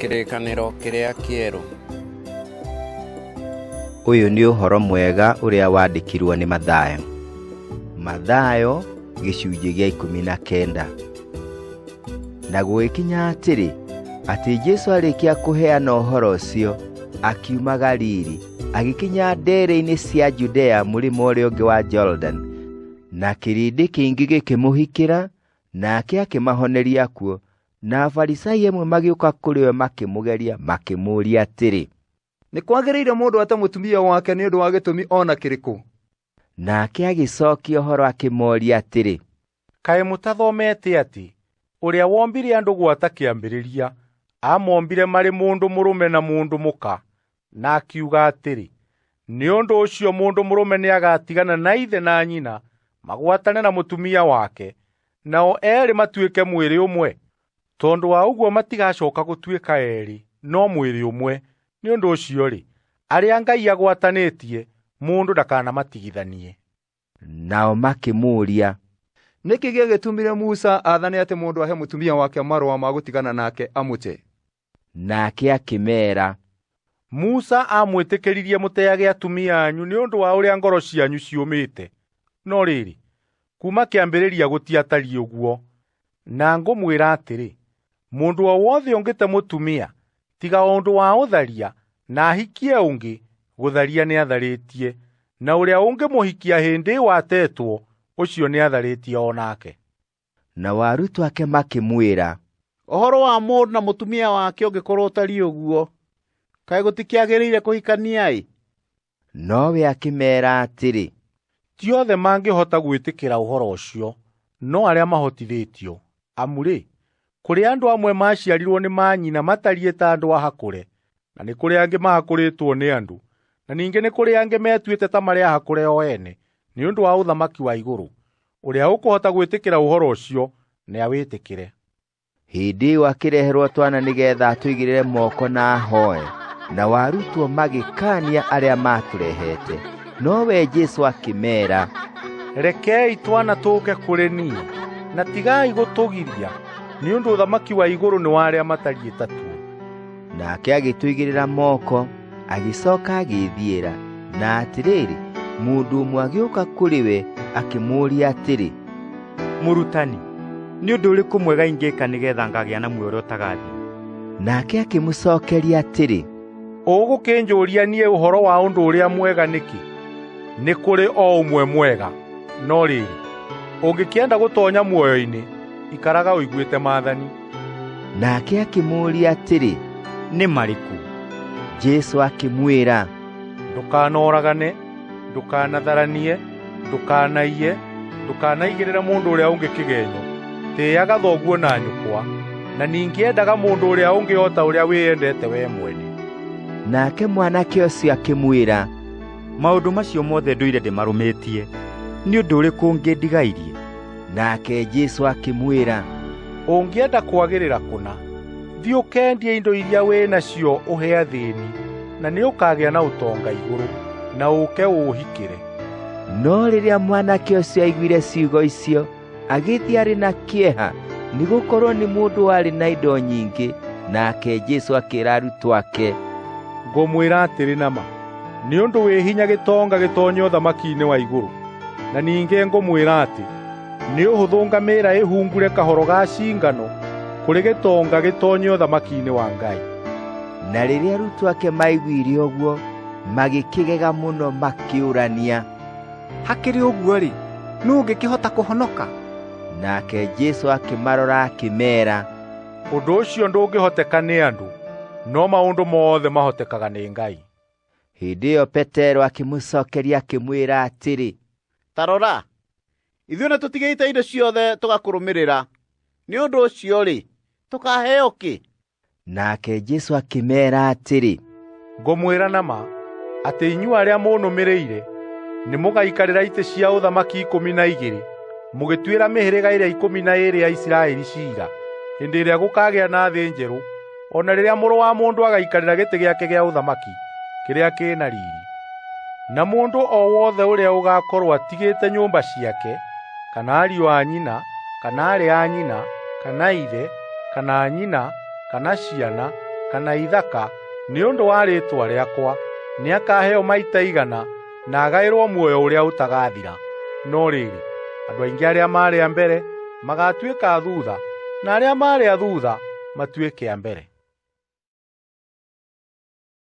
kĩrĩkanĩro kĩrĩa kĩerũ. Ũyũ nĩ ũhoro mwega ũrĩa wandĩkirwo nĩ Mathayo. Mathayo gĩcunjĩ gĩa 19. Na gũgĩkinya atĩrĩ, atĩ Jesũ arĩkia kũheana ũhoro ũcio, akiuma Galili, agĩkinya ndere-inĩ cia Judea mũrĩmo ũrĩa ũngĩ wa Jordan, na kĩrĩndĩ kĩingĩ gĩkĩmũhikĩra, nake akĩmahoneria kuo, na Afarisai amwe magĩũka kũrĩ we makĩmũgeria, makĩmũũria atĩrĩ, nĩ kwagĩrĩire mũndũ ate mũtumia wake nĩ ũndũ wa gĩtũmi ona kĩrĩkũ? Nake agĩcookia ũhoro akĩmooria atĩrĩ, kaĩ mũtathomete atĩ ũrĩa wombire andũ gwata kĩambĩrĩria amombire marĩ mũndũ mũrũme na mũndũ mũka, na akiuga atĩrĩ, nĩ ũndũ ũcio mũndũ mũrũme nĩagatigana na ithe na nyina, magwatane na mũtumia wake, nao erĩ matuĩke mwĩrĩ ũmwe. Tondũ wa ũguo matigacoka gũtuĩka erĩ, no mwĩrĩ ũmwe. Nĩ ũndũ ũcio-rĩ, arĩa Ngai agwatanĩtie, mũndũ ndakanamatigithanie. Nao makĩmũũria, nĩkĩ gĩgĩtũmire Musa athane atĩ mũndũ ahe mũtumia wake marũa ma gũtigana nake amũte? Nake akĩmeera, Musa amwĩtĩkĩririe mũteage atumia anyu nĩ ũndũ wa ũrĩa ngoro cianyu ciũmĩte. No rĩrĩ, kuma kĩambĩrĩria gũtiatariĩ ũguo. Na ngũmwĩra atĩrĩ, mũndũ o wothe ũngĩte mũtumia, tiga ũndũ wa ũtharia, na ahikie ũngĩ, gũtharia nĩ atharĩtie, na ũrĩa ũngĩmũhikia hĩndĩ watetwo, ũcio nĩ atharĩtie o nake. Nao arutwo ake makĩmwĩra, ũhoro wa mũndũ na mũtumia wake ũngĩkorwo ũtariĩ ũguo, kaĩ gũtikĩagĩrĩire kũhikania-ĩ? Nowe akĩmeera atĩrĩ, ti othe mangĩhota gwĩtĩkĩra ũhoro ũcio, no arĩa mahotithĩtio. Amu-rĩ, kũrĩ andũ amwe maciarirwo nĩ manyina matariĩ ta andũ a hakũre, na nĩ kũrĩ angĩ mahakũrĩtwo nĩ andũ, na ningĩ nĩ kũrĩ angĩ metuĩte ta marĩ ahakũre o ene, nĩ ũndũ wa ũthamaki wa igũrũ. Ũrĩa ũkũhota gwĩtĩkĩra ũhoro ũcio, nĩ awĩtĩkĩre. Hĩndĩ ĩyo akĩreherwo twana nĩgetha atũigĩrĩre moko na ahoe, na arutwo magĩkaania arĩa matũrehete. Nowe Jesũ akĩmeera, rekei twana tũũke kũrĩ niĩ, na tigai gũtũgiria, nĩ ũndũ ũthamaki wa igũrũ nĩ wa arĩa matariĩ ta tuo. Nake agĩtũigĩrĩra moko, agĩcooka agĩĩthiĩra. Na atĩrĩrĩ, mũndũ ũmwe agĩũka kũrĩ we akĩmũũria atĩrĩ, Mũrutani, nĩ ũndũ ũrĩkũ mwega ingĩka nĩgetha ngagĩa na muoyo ũrĩa ũtagathiĩ? Nake akĩmũcookeria atĩrĩ, ũgũkĩnjũria niĩ ũhoro wa ũndũ ũrĩa mwega nĩkĩ? Nĩ kũrĩ o ũmwe mwega. No rĩrĩ, ũngĩkĩenda gũtoonya muoyo-inĩ, ikaraga ũiguĩte maathani. Nake akĩmũũria atĩrĩ, nĩ marĩkũ? Jesũ akĩmwĩra, ndũkanoragane, ndũkanatharanie, ndũkanaiye, ndũkanaigĩrĩra mũndũ ũrĩa ũngĩ kĩgenyo, tĩĩaga thoguo na nyũkwa, na ningĩ endaga mũndũ ũrĩa ũngĩ o ta ũrĩa wĩyendete wee mwene. Nake mwanake ũcio akĩmwĩra, maũndũ macio mothe ndũire ndĩmarũmĩtie, nĩ ũndũ ũrĩkũ ũngĩndigairie? Nake Jesũ akĩmwĩra, ũngĩenda kwagĩrĩra kũna, thiĩ ũkendie indo iria wĩ nacio ũhe athĩĩni, na nĩ ũkagĩa na ũtonga igũrũ, na ũke ũũhikĩre. No rĩrĩa mwanake ũcio aiguire ciugo icio, agĩthiĩ arĩ na kĩeha, nĩgũkorwo nĩ mũndũ warĩ na indo nyingĩ. Nake Jesũ akĩĩra arutwo ake, ngũmwĩra atĩrĩ na ma, nĩ ũndũ wĩ hinya gĩtonga gĩtoonye ũthamaki-inĩ wa igũrũ. Na ningĩ ngũmwĩra atĩ, nĩ ũhũthũ ngamĩĩra ĩhungure kahoro ga cingano kũrĩ gĩtonga gĩtoonye ũthamaki-inĩ wa Ngai. Na rĩrĩa arutwo ake maiguire ũguo, magĩkĩgega mũno makĩũrania, hakĩrĩ ũguo-rĩ, nũũ ũngĩkĩhota kũhonoka? Nake Jesũ akĩmarora akĩmeera, ũndũ ũcio ndũngĩhoteka nĩ andũ, no maũndũ mothe mahotekaga nĩ Ngai. Hĩndĩ ĩyo Petero akĩmũcookeria akĩmwĩra atĩrĩ, ta rora, ithuĩ nĩ tũtigĩte indo ciothe tũgakũrũmĩrĩra. Nĩ ũndũ ũcio-rĩ, tũkaheo kĩ? Nake Jesũ akĩmeera atĩrĩ, ngũmwĩra na ma, atĩ inyuĩ arĩa mũnũmĩrĩire, nĩ mũgaikarĩra itĩ cia ũthamaki 12, mũgĩtuĩra mĩhĩrĩga ĩrĩa 12 ya Isiraeli ciira, hĩndĩ ĩrĩa gũkagĩa na thĩ njerũ, o na rĩrĩa Mũrũ wa Mũndũ agaikarĩra gĩtĩ gĩake gĩa ũthamaki, kĩrĩa kĩna riiri. Na mũndũ o wothe ũrĩa ũgaakorwo atigĩte nyũmba ciake, kana ariũ a nyina, kana aarĩ a nyina, kana ithe, kana nyina, kana ciana, kana ithaka nĩ ũndũ wa rĩĩtwa rĩakwa, nĩakaheo maita igana na agaĩrwo muoyo ũrĩa ũtagathira. No rĩrĩ, andũ aingĩ arĩa maarĩ a mbere magatuĩka a thuutha, na arĩa maarĩ a thuutha matuĩke a mbere.